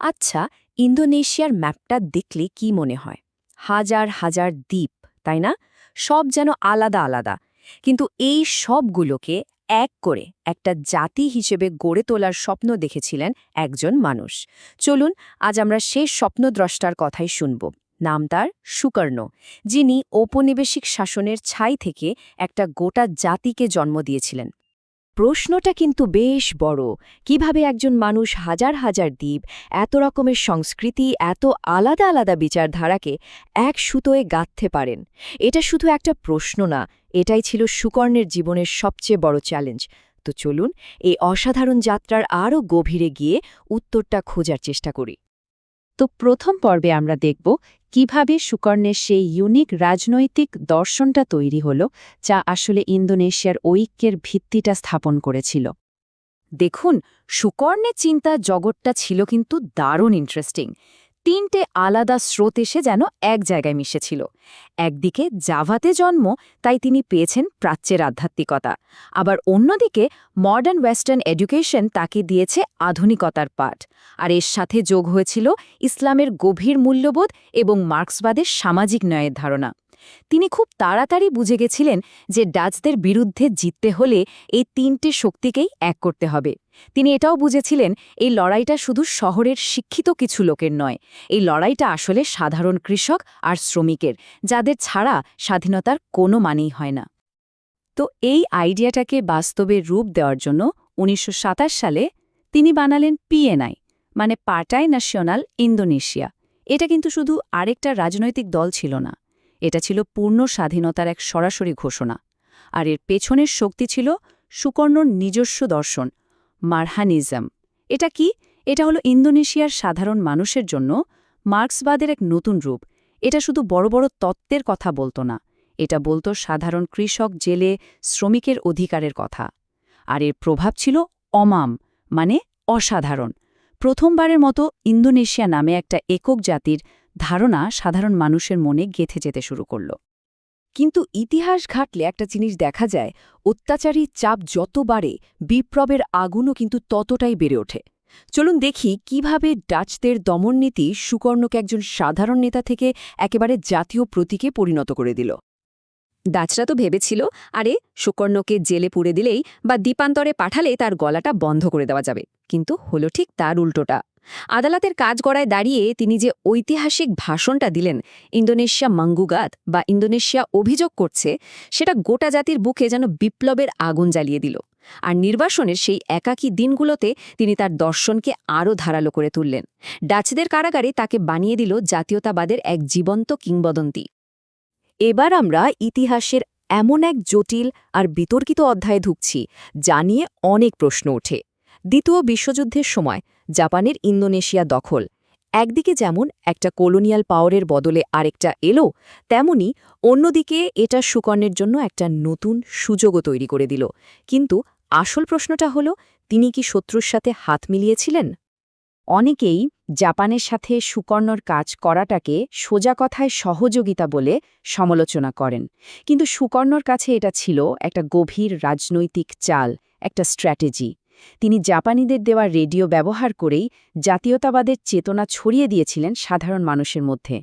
আচ্ছা, ইন্দোনেশিয়ার ম্যাপটা দেখলে কি মনে হয়? হাজার হাজার দ্বীপ, তাই না? সব যেন আলাদা আলাদা। কিন্তু এই সবগুলোকে এক করে একটা জাতি হিসেবে গড়ে তোলার স্বপ্ন দেখেছিলেন একজন মানুষ। চলুন আজ আমরা সেই স্বপ্নদ্রষ্টার কথাই শুনব। নাম তার সুকর্ণ, যিনি ঔপনিবেশিক শাসনের ছাই থেকে একটা গোটা জাতিকে জন্ম দিয়েছিলেন। প্রশ্নটা কিন্তু বেশ বড়। কিভাবে একজন মানুষ হাজার হাজার দ্বীপ, এত রকমের সংস্কৃতি, এত আলাদা আলাদা বিচারধারাকে এক সুতোয় গাঁথতে পারেন? এটা শুধু একটা প্রশ্ন না, এটাই ছিল সুকর্ণের জীবনের সবচেয়ে বড় চ্যালেঞ্জ। তো চলুন এই অসাধারণ যাত্রার আরও গভীরে গিয়ে উত্তরটা খোঁজার চেষ্টা করি। তো প্রথম পর্বে আমরা দেখব কিভাবে সুকর্ণের সেই ইউনিক রাজনৈতিক দর্শনটা তৈরি হল, যা আসলে ইন্দোনেশিয়ার ঐক্যের ভিত্তিটা স্থাপন করেছিল। দেখুন, সুকর্ণের চিন্তা জগৎটা ছিল কিন্তু দারুণ ইন্টারেস্টিং। তিনটে আলাদা স্রোত এসে যেন এক জায়গায় মিশেছিল। একদিকে জাভাতে জন্ম, তাই তিনি পেয়েছেন প্রাচ্যের আধ্যাত্মিকতা। আবার অন্যদিকে মডার্ন ওয়েস্টার্ন এডুকেশন তাকে দিয়েছে আধুনিকতার পাঠ। আর এর সাথে যোগ হয়েছিল ইসলামের গভীর মূল্যবোধ এবং মার্ক্সবাদের সামাজিক ন্যায়ের ধারণা। তিনি খুব তাড়াতাড়ি বুঝে গেছিলেন যে ডাচদের বিরুদ্ধে জিততে হলে এই তিনটে শক্তিকেই এক করতে হবে। তিনি এটাও বুঝেছিলেন এই লড়াইটা শুধু শহরের শিক্ষিত কিছু লোকের নয়, এই লড়াইটা আসলে সাধারণ কৃষক আর শ্রমিকের, যাদের ছাড়া স্বাধীনতার কোনো মানেই হয় না। তো এই আইডিয়াটাকে বাস্তবে রূপ দেওয়ার জন্য ১৯২৭ সালে তিনি বানালেন পিএনআই, মানে পার্টাই ন্যাশনাল ইন্দোনেশিয়া। এটা কিন্তু শুধু আরেকটা রাজনৈতিক দল ছিল না, এটা ছিল পূর্ণ স্বাধীনতার এক সরাসরি ঘোষণা। আর এর পেছনের শক্তি ছিল সুকর্ণর নিজস্ব দর্শন, মারহানিজম। এটা কি? এটা হলো ইন্দোনেশিয়ার সাধারণ মানুষের জন্য মার্ক্সবাদের এক নতুন রূপ। এটা শুধু বড় বড় তত্ত্বের কথা বলতো না, এটা বলতো সাধারণ কৃষক, জেলে, শ্রমিকের অধিকারের কথা। আর এর প্রভাব ছিল অমাম, মানে অসাধারণ। প্রথমবারের মতো ইন্দোনেশিয়া নামে একটা একক জাতির ধারণা সাধারণ মানুষের মনে গেঁথে যেতে শুরু করল। কিন্তু ইতিহাস ঘাটলে একটা জিনিস দেখা যায়, অত্যাচারী চাপ যত বাড়ে, বিপ্লবের আগুনও কিন্তু ততটাই বেড়ে ওঠে। চলুন দেখি কিভাবে ডাচদের দমননীতি সুকর্ণকে একজন সাধারণ নেতা থেকে একেবারে জাতীয় প্রতীকে পরিণত করে দিল। ডাচরা তো ভেবেছিল, আরে সুকর্ণকে জেলে পুরে দিলেই বা দ্বীপান্তরে পাঠালে তার গলাটা বন্ধ করে দেওয়া যাবে। কিন্তু হলো ঠিক তার উল্টোটা। আদালতের কাঠগড়ায় দাঁড়িয়ে তিনি যে ঐতিহাসিক ভাষণটা দিলেন, ইন্দোনেশিয়া মাঙ্গুগাত বা ইন্দোনেশিয়া অভিযোগ করছে, সেটা গোটা জাতির বুকে যেন বিপ্লবের আগুন জ্বালিয়ে দিল। আর নির্বাসনের সেই একাকী দিনগুলোতে তিনি তার দর্শনকে আরও ধারালো করে তুললেন। ডাচদের কারাগারে তাকে বানিয়ে দিল জাতীয়তাবাদের এক জীবন্ত কিংবদন্তি। এবার আমরা ইতিহাসের এমন এক জটিল আর বিতর্কিত অধ্যায়ে ঢুকছি, যা নিয়ে অনেক প্রশ্ন ওঠে। দ্বিতীয় বিশ্বযুদ্ধের সময় জাপানের ইন্দোনেশিয়া দখল। একদিকে যেমন একটা কলোনিয়াল পাওয়ারের বদলে আরেকটা এলো, তেমনি অন্যদিকে এটা সুকর্ণের জন্য একটা নতুন সুযোগও তৈরি করে দিল। কিন্তু আসল প্রশ্নটা হলো, তিনি কি শত্রুর সাথে হাত মিলিয়েছিলেন? অনেকেই জাপানের সাথে সুকর্ণর কাজ করাটাকে সোজা কথায় সহযোগিতা বলে সমালোচনা করেন। কিন্তু সুকর্ণর কাছে এটা ছিল একটা গভীর রাজনৈতিক চাল, একটা স্ট্র্যাটেজি। তিনি জাপানিদের দেওয়া রেডিও ব্যবহার করেই জাতীয়তাবাদের চেতনা ছড়িয়ে দিয়েছিলেন সাধারণ মানুষের মধ্যে।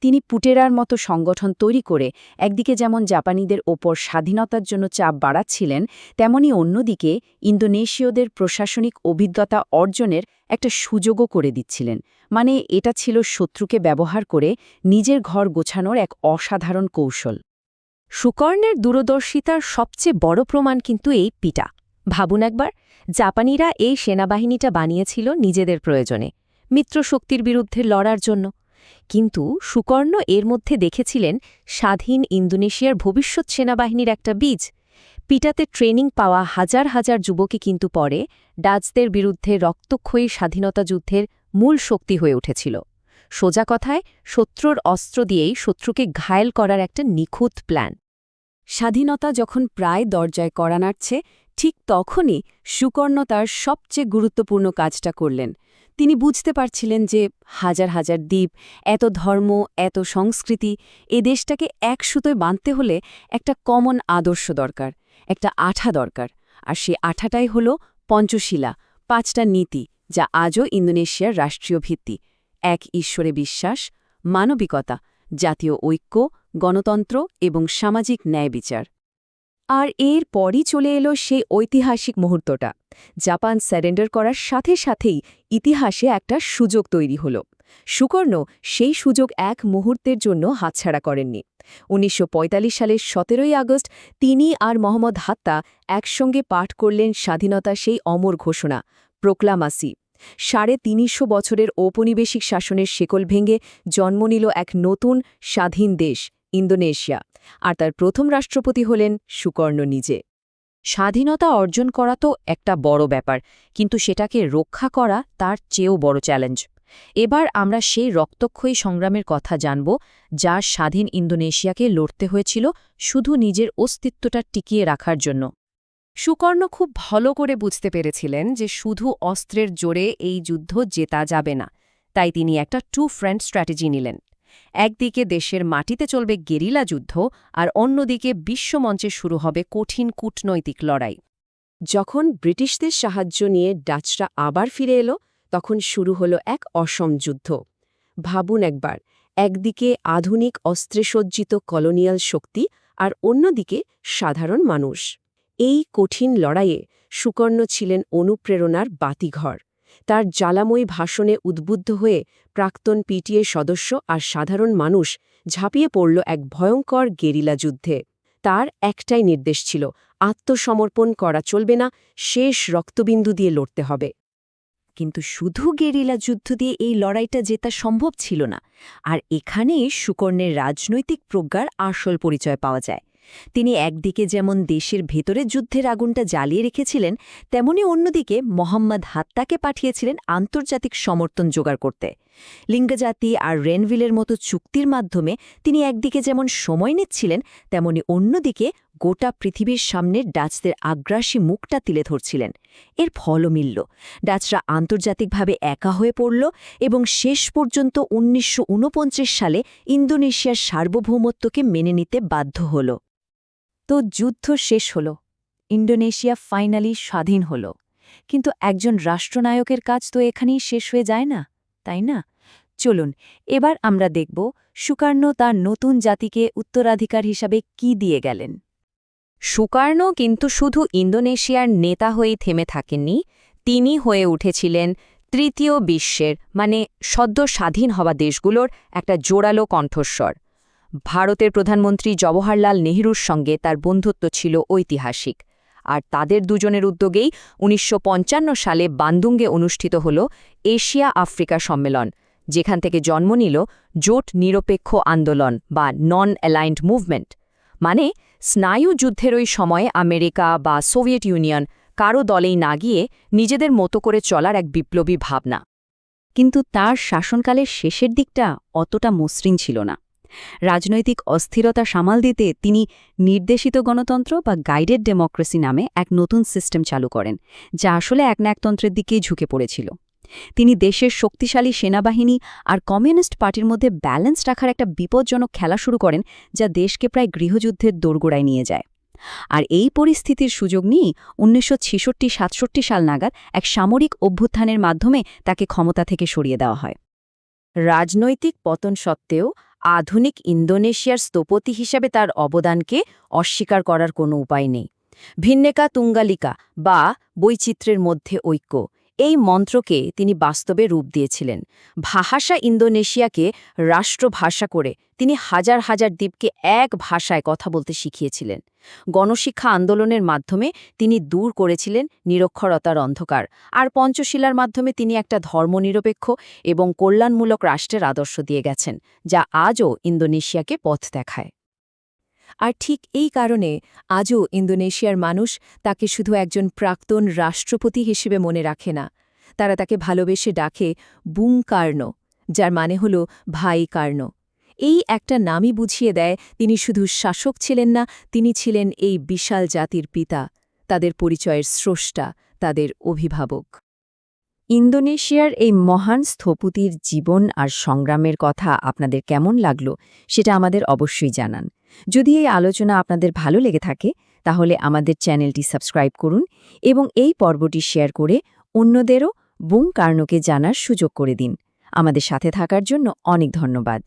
তিনি পুটেরার মতো সংগঠন তৈরি করে একদিকে যেমন জাপানিদের ওপর স্বাধীনতার জন্য চাপ বাড়াচ্ছিলেন, তেমনি অন্যদিকে ইন্দোনেশীয়দের প্রশাসনিক অভিজ্ঞতা অর্জনের একটা সুযোগও করে দিচ্ছিলেন। মানে এটা ছিল শত্রুকে ব্যবহার করে নিজের ঘর গোছানোর এক অসাধারণ কৌশল। সুকর্ণের দূরদর্শিতার সবচেয়ে বড় প্রমাণ কিন্তু এই পিটা। ভাবুন একবার, জাপানিরা এই সেনাবাহিনীটা বানিয়েছিল নিজেদের প্রয়োজনে, মিত্রশক্তির বিরুদ্ধে লড়ার জন্য। কিন্তু সুকর্ণ এর মধ্যে দেখেছিলেন স্বাধীন ইন্দোনেশিয়ার ভবিষ্যৎ সেনাবাহিনীর একটা বীজ। পিটাতে ট্রেনিং পাওয়া হাজার হাজার যুবকই কিন্তু পরে ডাচদের বিরুদ্ধে রক্তক্ষয়ী স্বাধীনতা যুদ্ধের মূল শক্তি হয়ে উঠেছিল। সোজা কথায়, শত্রুর অস্ত্র দিয়েই শত্রুকে ঘায়েল করার একটা নিখুঁত প্ল্যান। স্বাধীনতা যখন প্রায় দরজায় কড়া নাড়ছে, ঠিক তখনই সুকর্ণ তার সবচেয়ে গুরুত্বপূর্ণ কাজটা করলেন। তিনি বুঝতে পারছিলেন যে হাজার হাজার দ্বীপ, এত ধর্ম, এত সংস্কৃতি, এ দেশটাকে এক সুতোয় বাঁধতে হলে একটা কমন আদর্শ দরকার, একটা আঠা দরকার। আর সে আঠাটাই হল পঞ্চশীলা, ৫টা নীতি, যা আজও ইন্দোনেশিয়ার রাষ্ট্রীয় ভিত্তি, এক ঈশ্বরে বিশ্বাস, মানবিকতা, জাতীয় ঐক্য, গণতন্ত্র এবং সামাজিক ন্যায় বিচার। আর এর পরই চলে এলো সেই ঐতিহাসিক মুহূর্তটা। জাপান স্যারেন্ডার করার সাথে সাথেই ইতিহাসে একটা সুযোগ তৈরি হল। সুকর্ণ সেই সুযোগ এক মুহূর্তের জন্য হাতছাড়া করেননি। ১৯৪৫ সালের ১৭ই আগস্ট তিনি আর মোহাম্মদ হাত্তা একসঙ্গে পাঠ করলেন স্বাধীনতা সেই অমর ঘোষণা, প্রোক্লামাসি। ৩৫০ বছরের ঔপনিবেশিক শাসনের শেকল ভেঙে জন্ম নিল এক নতুন স্বাধীন দেশ, ইন্দোনেশিয়া। আর তার প্রথম রাষ্ট্রপতি হলেন সুকর্ণ নিজে। স্বাধীনতা অর্জন করা তো একটা বড় ব্যাপার, কিন্তু সেটাকে রক্ষা করা তার চেয়েও বড় চ্যালেঞ্জ। এবার আমরা সেই রক্তক্ষয়ী সংগ্রামের কথা জানব, যা স্বাধীন ইন্দোনেশিয়াকে লড়তে হয়েছিল শুধু নিজের অস্তিত্বটা টিকিয়ে রাখার জন্য। সুকর্ণ খুব ভালো করে বুঝতে পেরেছিলেন যে শুধু অস্ত্রের জোরে এই যুদ্ধ জেতা যাবে না, তাই তিনি একটা টু ফ্রন্ট স্ট্র্যাটেজি নিলেন। একদিকে দেশের মাটিতে চলবে গেরিলা যুদ্ধ, আর অন্যদিকে বিশ্বমঞ্চে শুরু হবে কঠিন কূটনৈতিক লড়াই। যখন ব্রিটিশদের সাহায্য নিয়ে ডাচরা আবার ফিরে এলো, তখন শুরু হলো এক অসম যুদ্ধ। ভাবুন একবার, একদিকে আধুনিক অস্ত্রে সজ্জিত কলোনিয়াল শক্তি আর অন্যদিকে সাধারণ মানুষ। এই কঠিন লড়াইয়ে সুকর্ণ ছিলেন অনুপ্রেরণার বাতিঘর। তার জ্বালাময়ী ভাষণে উদ্বুদ্ধ হয়ে প্রাক্তন পিটিএ সদস্য আর সাধারণ মানুষ ঝাঁপিয়ে পড়ল এক ভয়ঙ্কর গেরিলা যুদ্ধে। তার একটাই নির্দেশ ছিল, আত্মসমর্পণ করা চলবে না, শেষ রক্তবিন্দু দিয়ে লড়তে হবে। কিন্তু শুধু গেরিলা যুদ্ধ দিয়ে এই লড়াইটা জেতা সম্ভব ছিল না। আর এখানে সুকর্ণের রাজনৈতিক প্রজ্ঞার আসল পরিচয় পাওয়া যায়। তিনি একদিকে যেমন দেশের ভেতরে যুদ্ধের আগুনটা জ্বালিয়ে রেখেছিলেন, তেমনি অন্যদিকে মোহাম্মদ হাত্তাকে পাঠিয়েছিলেন আন্তর্জাতিক সমর্থন জোগাড় করতে। লিঙ্গজাতি আর রেনভিলের মতো চুক্তির মাধ্যমে তিনি একদিকে যেমন সময় নিচ্ছিলেন, তেমনি অন্যদিকে গোটা পৃথিবীর সামনে ডাচদের আগ্রাসী মুখটা তুলে ধরছিলেন। এর ফলও মিলল। ডাচরা আন্তর্জাতিকভাবে একা হয়ে পড়ল এবং শেষ পর্যন্ত ১৯৪৯ সালে ইন্দোনেশিয়ার সার্বভৌমত্বকে মেনে নিতে বাধ্য হল। তো যুদ্ধ শেষ হল, ইন্দোনেশিয়া ফাইনালি স্বাধীন হল। কিন্তু একজন রাষ্ট্রনায়কের কাজ তো এখানেই শেষ হয়ে যায় না, তাই না? চলুন এবার আমরা দেখব সুকর্ণ তার নতুন জাতিকে উত্তরাধিকার হিসাবে কি দিয়ে গেলেন। সুকর্ণ কিন্তু শুধু ইন্দোনেশিয়ার নেতা হয়েই থেমে থাকেননি, তিনি হয়ে উঠেছিলেন তৃতীয় বিশ্বের মানে সদ্য স্বাধীন হওয়া দেশগুলোর একটা জোরালো কণ্ঠস্বর। ভারতের প্রধানমন্ত্রী জওহরলাল নেহরুর সঙ্গে তার বন্ধুত্ব ছিল ঐতিহাসিক, আর তাদের দুজনের উদ্যোগেই ১৯৫৫ সালে বান্দুঙ্গে অনুষ্ঠিত হল এশিয়া আফ্রিকা সম্মেলন, যেখান থেকে জন্ম নিল জোট নিরপেক্ষ আন্দোলন বা নন অ্যালাইন্ড মুভমেন্ট। মানে স্নায়ু যুদ্ধের ওই সময়ে আমেরিকা বা সোভিয়েত ইউনিয়ন কারো দলেই না গিয়ে নিজেদের মতো করে চলার এক বিপ্লবী ভাবনা। কিন্তু তার শাসনকালের শেষের দিকটা অতটা মসৃণ ছিল না। রাজনৈতিক অস্থিরতা সামাল দিতে তিনি নির্দেশিত গণতন্ত্র বা গাইডেড ডেমোক্রেসি নামে এক নতুন সিস্টেম চালু করেন, যা আসলে একনায়কতন্ত্রের দিকেই ঝুঁকে পড়েছিল। তিনি দেশের শক্তিশালী সেনাবাহিনী আর কমিউনিস্ট পার্টির মধ্যে ব্যালেন্স রাখার একটা বিপজ্জনক খেলা শুরু করেন, যা দেশকে প্রায় গৃহযুদ্ধের দোরগোড়ায় নিয়ে যায়। আর এই পরিস্থিতির সুযোগ নিয়েই ১৯৬৬-৬৭ সাল নাগাদ এক সামরিক অভ্যুত্থানের মাধ্যমে তাকে ক্ষমতা থেকে সরিয়ে দেওয়া হয়। রাজনৈতিক পতন সত্ত্বেও আধুনিক ইন্দোনেশিয়ার স্থপতি হিসাবে তার অবদানকে অস্বীকার করার কোনো উপায় নেই। ভিন্নেকা তুঙ্গালিকা বা বৈচিত্র্যের মধ্যে ঐক্য, এই মন্ত্রকে তিনি বাস্তবে রূপ দিয়েছিলেন। ভাষা ইন্দোনেশিয়াকে রাষ্ট্রভাষা করে তিনি হাজার হাজার দ্বীপকে এক ভাষায় কথা বলতে শিখিয়েছিলেন। গণশিক্ষা আন্দোলনের মাধ্যমে তিনি দূর করেছিলেন নিরক্ষরতার অন্ধকার, আর পঞ্চশীলার মাধ্যমে তিনি একটা ধর্মনিরপেক্ষ এবং কল্যাণমূলক রাষ্ট্রের আদর্শ দিয়ে গেছেন, যা আজও ইন্দোনেশিয়াকে পথ দেখায়। আর ঠিক এই কারণে আজও ইন্দোনেশিয়ার মানুষ তাকে শুধু একজন প্রাক্তন রাষ্ট্রপতি হিসেবে মনে রাখে না, তারা তাকে ভালোবেসে ডাকে বুং কার্নো, যার মানে হল ভাই কার্নো। এই একটা নামই বুঝিয়ে দেয় তিনি শুধু শাসক ছিলেন না, তিনি ছিলেন এই বিশাল জাতির পিতা, তাদের পরিচয়ের স্রষ্টা, তাদের অভিভাবক। ইন্দোনেশিয়ার এই মহান স্থপতির জীবন আর সংগ্রামের কথা আপনাদের কেমন লাগলো সেটা আমাদের অবশ্যই জানান। যদি এই আলোচনা আপনাদের ভালো লেগে থাকে তাহলে আমাদের চ্যানেলটি সাবস্ক্রাইব করুন এবং এই পর্বটি শেয়ার করে অন্যদেরও বুং কার্নোকে জানার সুযোগ করে দিন। আমাদের সাথে থাকার জন্য অনেক ধন্যবাদ।